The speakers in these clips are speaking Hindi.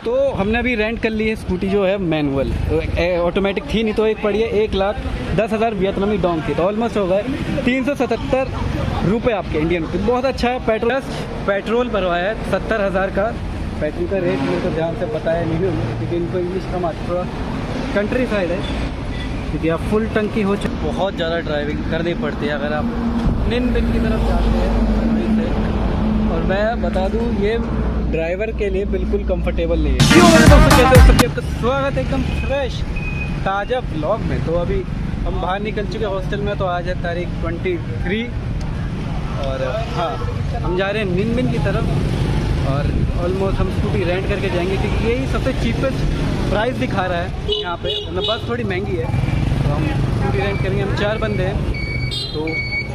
तो हमने अभी रेंट कर ली है स्कूटी जो है मैनुअल, ऑटोमेटिक थी नहीं, तो एक पड़ी है 1,10,000 वियतनामी डोंग की, तो ऑलमोस्ट हो गए 377 रुपये आपके इंडियन रुपये। बहुत अच्छा है। पेट्रोल भरवाया है 70,000 का। पेट्रोल का रेट मेरे को ध्यान से बताया नहीं है क्योंकि इनको इंग्लिश कम आती, थोड़ा कंट्री साइड है, क्योंकि आप फुल टंकी हो चुकी, बहुत ज़्यादा ड्राइविंग करनी पड़ती है अगर आप निन बिन की तरफ जाते हैं। और मैं बता दूँ ये ड्राइवर के लिए बिल्कुल कंफर्टेबल नहीं है। क्यों मेरे दोस्तों, कैसे हो सबके? आपका स्वागत है एकदम फ्रेश ताज़ा ब्लॉग में। तो अभी हम बाहर निकल चुके हॉस्टल में, तो आज है तारीख 23 और हाँ हम जा रहे हैं निन बिन की तरफ और ऑलमोस्ट हम स्कूटी रेंट करके जाएंगे क्योंकि यही सबसे चीपेस्ट प्राइस दिखा रहा है यहाँ पे। मतलब बस थोड़ी महंगी है तो हम स्कूटी रेंट करेंगे। हम 4 बंदे हैं तो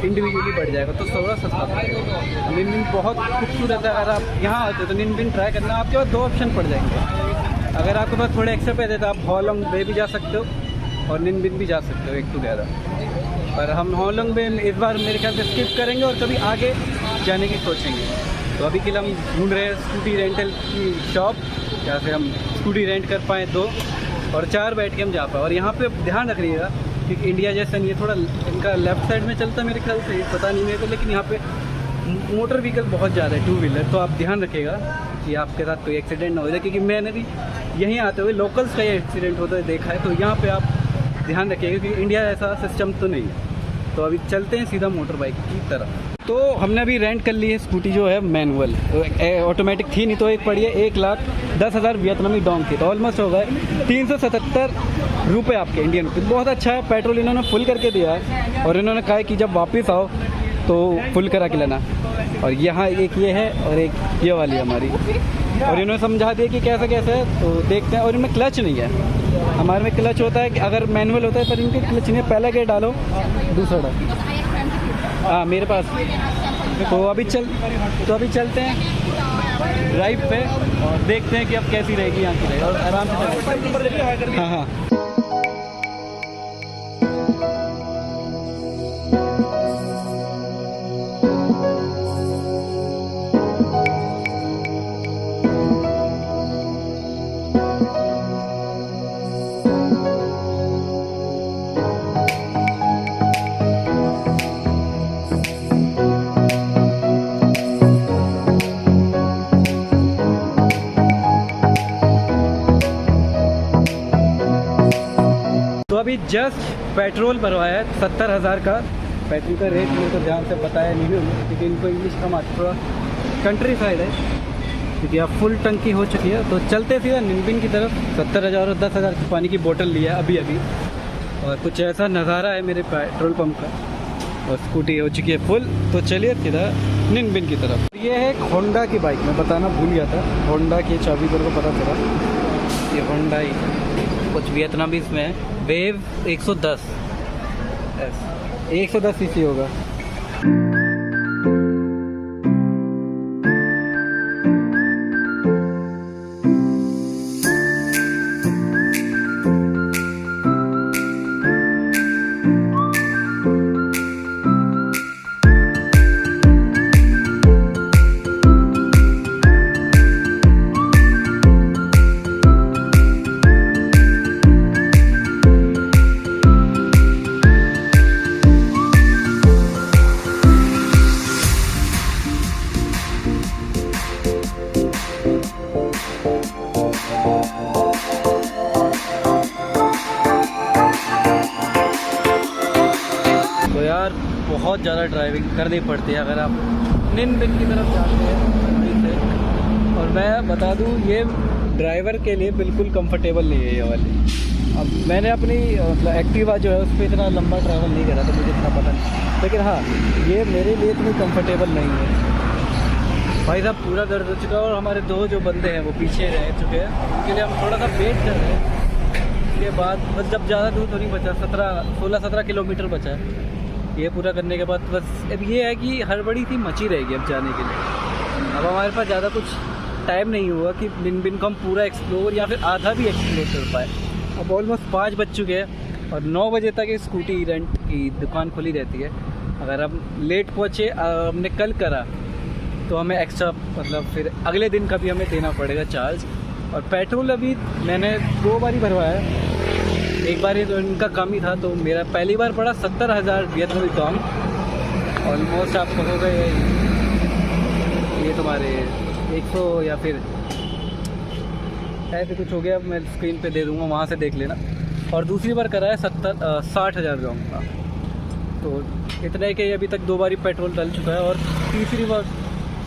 इंडिविजुअली बढ़ जाएगा तो थोड़ा सस्ता पड़ेगा। निन बिन बहुत खूबसूरत है। अगर आप यहाँ आते हो तो निन बिन ट्राई करना। आपके पास 2 ऑप्शन पड़ जाएंगे। अगर आपके पास थोड़े एक्स्ट्रा पैसे तो आप हॉलोंग बे भी जा सकते हो और निन बिन भी जा सकते हो एक टुगेदर। पर हम हॉलोंग बे इस बार मेरे ख्याल से स्किप करेंगे और कभी आगे जाने की सोचेंगे। तो अभी के लिए हम ढूंढ रहे हैं स्कूटी रेंटल की शॉप जहाँ से हम स्कूटी रेंट कर पाएँ 2 और 4 बैठ के हम जा पाएँ। और यहाँ पे ध्यान रखिएगा क्योंकि इंडिया जैसा नहीं है, थोड़ा इनका लेफ्ट साइड में चलता है मेरे ख्याल से, पता नहीं मेरे को, लेकिन यहाँ पे मोटर व्हीकल बहुत ज़्यादा है, 2 व्हीलर। तो आप ध्यान रखिएगा कि आपके साथ कोई एक्सीडेंट ना हो जाए, क्योंकि मैंने भी यहीं आते हुए लोकल्स का ये एक्सीडेंट होता है देखा है। तो यहाँ पे आप ध्यान रखिएगा क्योंकि इंडिया ऐसा सिस्टम तो नहीं है। तो अभी चलते हैं सीधा मोटर बाइक की तरफ। तो हमने अभी रेंट कर ली है स्कूटी जो है मैनुअल, ऑटोमेटिक थी नहीं, तो एक पड़ी है 1,10,000 वियतनामी डोंग की, तो ऑलमोस्ट हो गए 377 रुपये आपके इंडियन रुपये। बहुत अच्छा है। पेट्रोल इन्होंने फुल करके दिया है और इन्होंने कहा है कि जब वापस आओ तो फुल करा के लेना। और यहाँ एक ये है और एक ये वाली हमारी, और इन्होंने समझा दिया कि कैसा कैसा है तो देखते हैं। और इनमें क्लच नहीं है, हमारे में क्लच होता है कि अगर मैनुअल होता है पर इनके क्लच नहीं है, पहला गेयर डालो दूसरा डालो। हाँ मेरे पास। तो अभी चलते हैं ड्राइव पे और देखते हैं कि अब कैसी रहेगी यहाँ की, और आराम से। हाँ हाँ अभी जस्ट पेट्रोल भरवाया है 70,000 का। पेट्रोल का रेट मेरे को ध्यान से बताया नहीं है क्योंकि इनको इंग्लिश कम आती, थोड़ा कंट्री साइड है, क्योंकि अब फुल टंकी हो चुकी है। तो चलते सीधा निन बिन की तरफ। 70,000 और 10,000 की पानी की बोतल लिया अभी और कुछ ऐसा नज़ारा है मेरे पेट्रोल पंप का और स्कूटी हो चुकी है फुल। तो चलिए सीधा निन बिन की तरफ। ये है एक होंडा की बाइक, मैं बताना भूल गया था। होंडा की चाबी मेरे को पता चला, ये होंडा ही कुछ वियतनामीज में है। वेव 110 सीसी होगा। बहुत ज़्यादा ड्राइविंग करनी पड़ती है अगर आप निन बिन की तरफ जाते हैं। और मैं बता दूं ये ड्राइवर के लिए बिल्कुल कंफर्टेबल नहीं है ये वाली। अब मैंने अपनी मतलब एक्टिवा जो है उस पर इतना लंबा ट्रैवल नहीं करा तो मुझे इतना पता नहीं, लेकिन हाँ ये मेरे लिए इतनी कंफर्टेबल नहीं है। भाई साहब पूरा दर्द हो चुका है और हमारे 2 जो बंदे हैं वो पीछे रह चुके हैं, उनके लिए हम थोड़ा सा वेट कर रहे हैं। उसके बाद बस जब ज़्यादा दूर तो नहीं बचा, 16-17 किलोमीटर बचा है। ये पूरा करने के बाद बस अब ये है कि हड़बड़ी सी मची रहेगी अब जाने के लिए। अब हमारे पास ज़्यादा कुछ टाइम नहीं हुआ कि निन बिन को हम पूरा एक्सप्लोर या फिर आधा भी एक्सप्लोर कर पाए। अब ऑलमोस्ट 5 बज चुके हैं और 9 बजे तक ये स्कूटी रेंट की दुकान खुली रहती है। अगर हम लेट पहुँचे, हमने कल करा तो हमें एक्स्ट्रा मतलब फिर अगले दिन का भी हमें देना पड़ेगा चार्ज। और पेट्रोल अभी मैंने 2 बार ही भरवाया है। एक बार ही तो इनका कम ही था, तो मेरा पहली बार पड़ा 70,000 वियतनामी डोंग। ऑलमोस्ट आपको हो गए ये तुम्हारे 100 या फिर ऐसे कुछ हो गया, मैं स्क्रीन पे दे दूँगा, वहाँ से देख लेना। और दूसरी बार करा है 60,000 डोंग का। तो इतना ही कि अभी तक 2 बार ही पेट्रोल डल चुका है, और तीसरी बार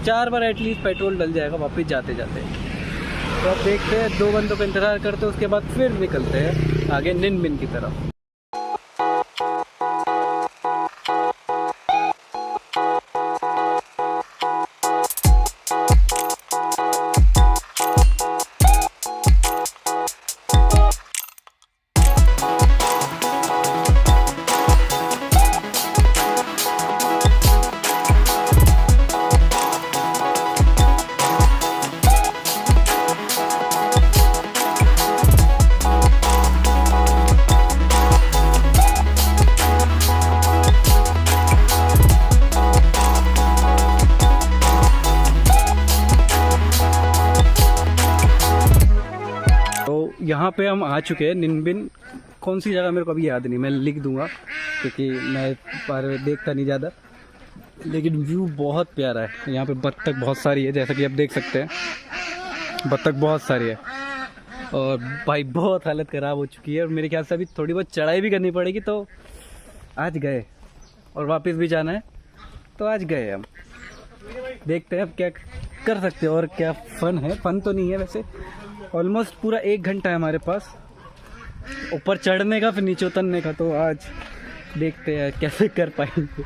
4 बार एटलीस्ट पेट्रोल डल जाएगा वापस जाते जाते। तो अब देखते हैं, 2 घंटों का इंतज़ार करते हैं, उसके बाद फिर निकलते हैं आगे निन बिन की तरफ। यहाँ पे हम आ चुके हैं निन बिन। कौन सी जगह मेरे को अभी याद नहीं, मैं लिख दूंगा क्योंकि मैं बारे में देखता नहीं ज़्यादा। लेकिन व्यू बहुत प्यारा है। यहाँ पे बत्तख बहुत सारी है, जैसा कि आप देख सकते हैं, बत्तख बहुत सारी है। और भाई बहुत हालत ख़राब हो चुकी है, और मेरे ख्याल से अभी थोड़ी बहुत चढ़ाई भी करनी पड़ेगी। तो आज गए और वापस भी जाना है, तो आज गए हम। देखते हैं अब क्या कर सकते हैं और क्या फ़न है। फ़न तो नहीं है वैसे। ऑलमोस्ट पूरा 1 घंटा है हमारे पास ऊपर चढ़ने का, फिर नीचे उतरने का। तो आज देखते हैं कैसे कर पाएंगे।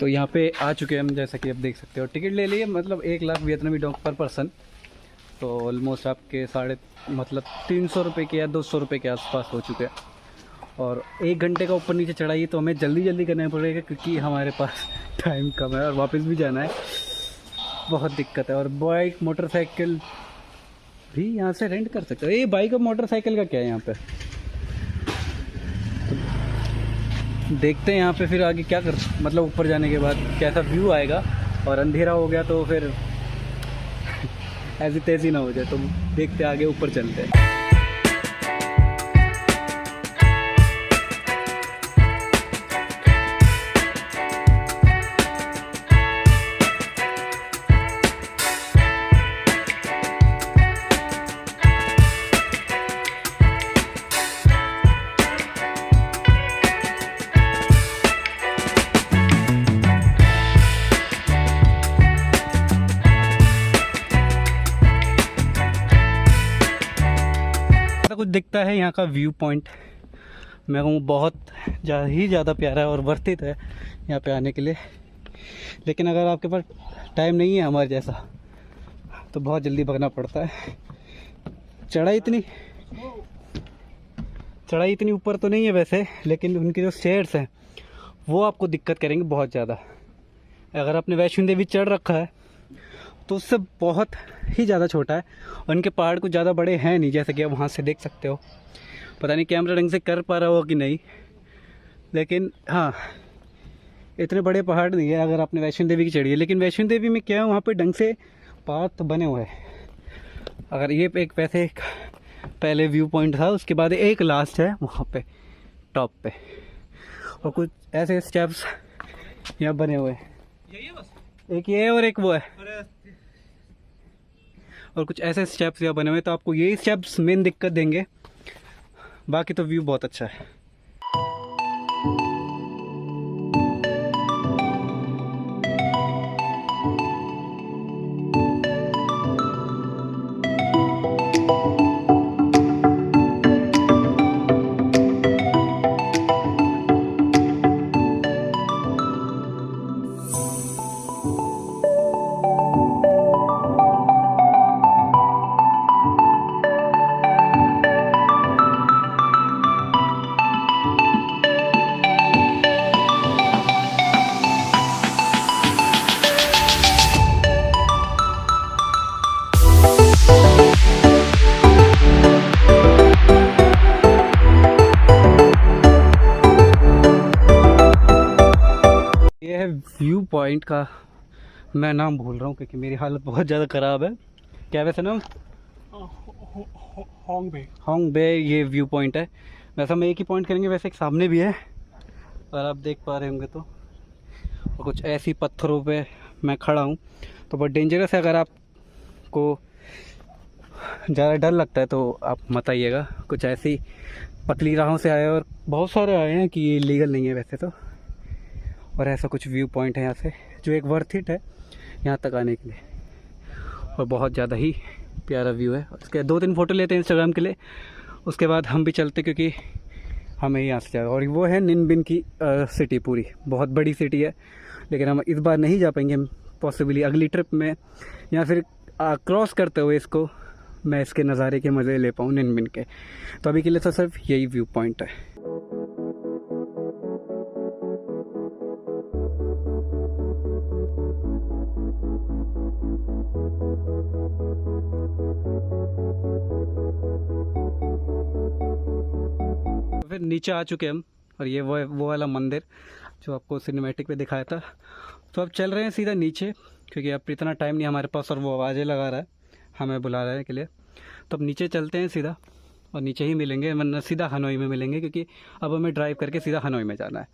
तो यहाँ पे आ चुके हैं हम, जैसा कि आप देख सकते हो। टिकट ले लिए, मतलब 1 लाख वियतनामी डोंग पर पर्सन। तो ऑलमोस्ट आपके 350 रुपये के या 200 रुपये के आसपास हो चुके हैं। और 1 घंटे का ऊपर नीचे चढ़ाई, तो हमें जल्दी जल्दी करना पड़ेगा क्योंकि हमारे पास टाइम कम है और वापस भी जाना है। बहुत दिक्कत है। और बाइक मोटरसाइकिल भी यहाँ से रेंट कर सकते हो। ये बाइक और मोटरसाइकिल का क्या है यहाँ पे, देखते हैं यहाँ पे फिर आगे क्या कर, मतलब ऊपर जाने के बाद कैसा व्यू आएगा। और अंधेरा हो गया तो फिर ऐसी तेज़ी ना हो जाए। तो देखते आगे ऊपर चलते हैं। कुछ दिखता है यहाँ का व्यू पॉइंट, मैं कहूँ बहुत ज़्यादा प्यारा है और वर्थ इट है यहाँ पे आने के लिए। लेकिन अगर आपके पास टाइम नहीं है हमारे जैसा, तो बहुत जल्दी भागना पड़ता है। चढ़ाई इतनी ऊपर तो नहीं है वैसे, लेकिन उनके जो स्टेयर्स हैं वो आपको दिक्कत करेंगे बहुत ज़्यादा। अगर आपने वैष्णो देवी चढ़ रखा है तो उससे बहुत ही ज़्यादा छोटा है। उनके पहाड़ कुछ ज़्यादा बड़े हैं नहीं, जैसे कि आप वहाँ से देख सकते हो। पता नहीं कैमरा ढंग से कर पा रहा हो कि नहीं, लेकिन हाँ इतने बड़े पहाड़ नहीं है अगर आपने वैष्णो देवी की चढ़ी है। लेकिन वैष्णो देवी में क्या है, वहाँ पे ढंग से पहाड़ तो बने हुए हैं। अगर ये एक वैसे एक पहले व्यू पॉइंट था, उसके बाद एक लास्ट है वहाँ पे टॉप पे, और कुछ ऐसे स्टेप्स यहाँ बने हुए हैं। एक ये है और एक वो है, और कुछ ऐसे स्टेप्स यहाँ बने हुए। तो आपको यही स्टेप्स मेन दिक्कत देंगे, बाकी तो व्यू बहुत अच्छा है। व्यू पॉइंट का मैं नाम भूल रहा हूँ क्योंकि मेरी हालत बहुत ज़्यादा ख़राब है। क्या वैसे नाम? होंग बे ये व्यू पॉइंट है। वैसे हम एक ही पॉइंट करेंगे, वैसे एक सामने भी है और आप देख पा रहे होंगे। तो और कुछ ऐसी पत्थरों पे मैं खड़ा हूँ तो बहुत डेंजरस है। अगर आपको ज़्यादा डर लगता है तो आप मत आइएगा। कुछ ऐसी पतली राहों से आए और बहुत सारे आए हैं कि ये लीगल नहीं है वैसे तो। और ऐसा कुछ व्यू पॉइंट है यहाँ से जो एक वर्थ इट है यहाँ तक आने के लिए, और बहुत ज़्यादा ही प्यारा व्यू है। उसके 2-3 फ़ोटो लेते हैं इंस्टाग्राम के लिए, उसके बाद हम भी चलते क्योंकि हमें यहाँ से जाएगा। और वो है निन बिन की सिटी, पूरी बहुत बड़ी सिटी है, लेकिन हम इस बार नहीं जा पाएंगे। हम पॉसिबली अगली ट्रिप में या फिर क्रॉस करते हुए इसको मैं इसके नज़ारे के मज़े ले पाऊँ निन बिन के। तो अभी के लिए तो सिर्फ यही व्यू पॉइंट है। फिर नीचे आ चुके हम और ये वो वाला मंदिर जो आपको सिनेमैटिक पे दिखाया था। तो अब चल रहे हैं सीधा नीचे क्योंकि अब इतना टाइम नहीं हमारे पास और वो आवाज़ें लगा रहा है, हमें बुला रहा है के लिए। तो अब नीचे चलते हैं सीधा और नीचे ही मिलेंगे, वरना सीधा हनोई में मिलेंगे क्योंकि अब हमें ड्राइव करके सीधा हनोई में जाना है।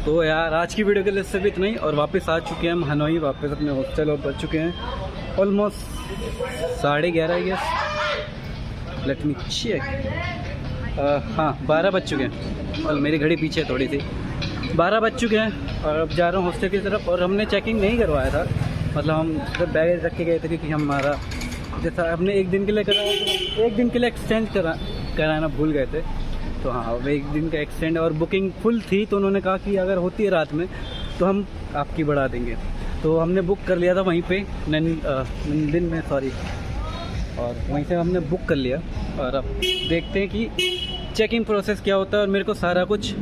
तो यार आज की वीडियो के लिए सिर्फ इतना ही, और वापस आ चुके हैं हम हनोई, वापस अपने हॉस्टल और बच चुके हैं almost 11:30 guess. Let me check. हाँ 12 बज चुके हैं और मेरी घड़ी पीछे थोड़ी सी। 12 बज चुके हैं और अब जा रहा हूँ हॉस्टल की तरफ। और हमने चेकिंग नहीं करवाया था, मतलब हम सिर्फ बैगेज रख के गए थे क्योंकि हमारा जैसा हमने एक दिन के लिए कराया, एक दिन के लिए एक्सचेंज कराना भूल गए थे। तो हाँ अब एक दिन का एक्सटेंड और बुकिंग फुल थी, तो उन्होंने कहा कि अगर होती है रात में तो हम आपकी बढ़ा देंगे। तो हमने बुक कर लिया था वहीं पे दिन में, सॉरी, और वहीं से हमने बुक कर लिया। और अब देखते हैं कि चेकिंग प्रोसेस क्या होता है। और मेरे को सारा कुछ,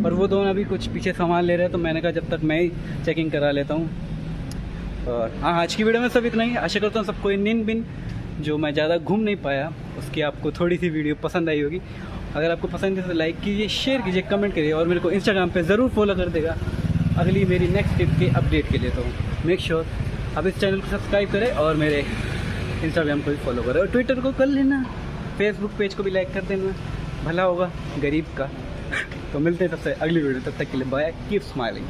और वो दोनों अभी कुछ पीछे सामान ले रहे हैं तो मैंने कहा जब तक मैं ही चेकिंग करा लेता हूँ। और हाँ आज की वीडियो में सब इतना ही। आशा करता हूँ सबको निन बिन जो मैं ज़्यादा घूम नहीं पाया उसकी आपको थोड़ी सी वीडियो पसंद आई होगी। अगर आपको पसंद है तो लाइक कीजिए, शेयर कीजिए, कमेंट करिए और मेरे को इंस्टाग्राम पे ज़रूर फॉलो कर देगा अगली मेरी नेक्स्ट ट्रिप के अपडेट के लिए। तो मेक श्योर आप इस चैनल को सब्सक्राइब करें और मेरे इंस्टाग्राम को भी फॉलो करें और ट्विटर को कर लेना, फेसबुक पेज को भी लाइक कर देना, भला होगा गरीब का। तो मिलते हैं तब से अगली वीडियो, तब तक के लिए बाय, कीप स्माइलिंग।